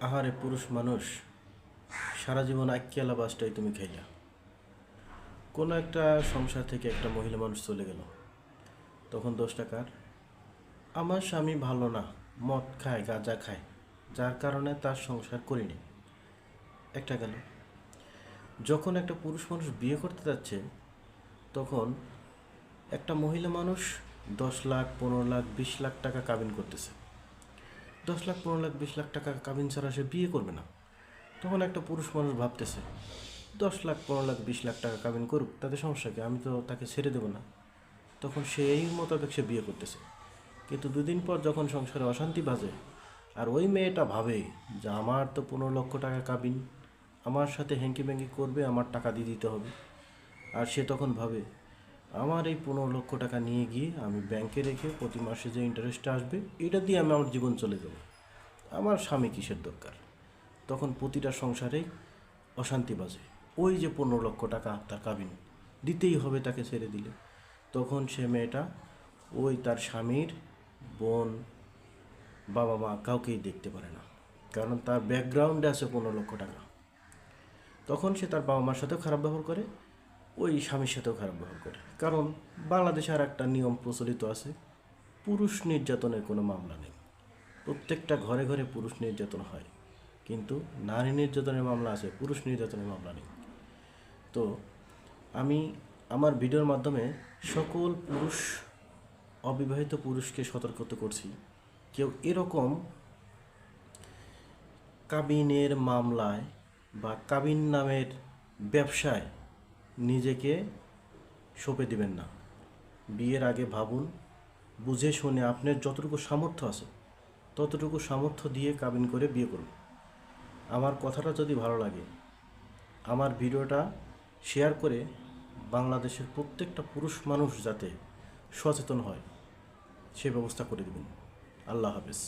আহারে পুরুষ মানুষ, সারা জীবন আক্কেলা বাসটাই তুমি খাইলা। কোনো একটা সংসার থেকে একটা মহিলা মানুষ চলে গেল, তখন দোষটা কার? আমার স্বামী ভালো না, মদ খায়, গাঁজা খায়, যার কারণে তার সংসার করিনি। একটা গেল। যখন একটা পুরুষ মানুষ বিয়ে করতে যাচ্ছে, তখন একটা মহিলা মানুষ 10 লাখ, 15 লাখ, 20 লাখ টাকা কাবিন করতেছে। 10 লাখ, 15 লাখ, 20 লাখ টাকা কাবিন ছাড়া সে বিয়ে করবে না। তখন একটা পুরুষ মানুষ ভাবতেছে, 10 লাখ, 15 লাখ, 20 লাখ টাকা কাবিন করুক, তাতে সমস্যা কি, আমি তো তাকে ছেড়ে দেবো না। তখন সেই মোতাবেক সে বিয়ে করতেছে। কিন্তু দুদিন পর যখন সংসারে অশান্তি বাজে, আর ওই মেয়েটা ভাবে যে আমার তো 15 লক্ষ টাকা কাবিন, আমার সাথে হ্যাঙ্কি ব্যাঙ্কি করবে, আমার টাকা দিয়ে দিতে হবে। আর সে তখন ভাবে, আমার এই 15 লক্ষ টাকা নিয়ে গিয়ে আমি ব্যাংকে রেখে প্রতি মাসে যে ইন্টারেস্টটা আসবে, এটা দিয়ে আমি আমার জীবন চলে যাব, আমার স্বামী কিসের দরকার। তখন প্রতিটা সংসারেই অশান্তি বাজে। ওই যে 15 লক্ষ টাকা তার কাবিন, দিতেই হবে তাকে ছেড়ে দিলে। তখন সে মেয়েটা ওই তার স্বামীর বোন, বাবা মা কাউকেই দেখতে পারে না, কারণ তার ব্যাকগ্রাউন্ডে আছে 15 লক্ষ টাকা। তখন সে তার বাবা মার সাথেও খারাপ ব্যবহার করে, ওই স্বামীর সাথেও খারাপ ব্যবহার করে। কারণ বাংলাদেশে আর একটা নিয়ম প্রচলিত আছে, পুরুষ নির্যাতনের কোনো মামলা নেই। প্রত্যেকটা ঘরে ঘরে পুরুষ নির্যাতন হয়, কিন্তু নারী নির্যাতনের মামলা আছে, পুরুষ নির্যাতনের মামলা নেই। তো আমি আমার ভিডিওর মাধ্যমে সকল পুরুষ, অবিবাহিত পুরুষকে সতর্কতা করছি, কেউ এরকম কাবিনের মামলায় বা কাবিন নামের ব্যবসায় নিজেকে সঁপে দিবেন না। বিয়ের আগে ভাবুন, বুঝে শুনে আপনার যতটুকু সামর্থ্য আছে ততটুকু সামর্থ্য দিয়ে কাবিন করে বিয়ে করুন। আমার কথাটা যদি ভালো লাগে, আমার ভিডিওটা শেয়ার করে বাংলাদেশের প্রত্যেকটা পুরুষ মানুষ যাতে সচেতন হয় সে ব্যবস্থা করে দেবেন। আল্লাহ হাফেজ।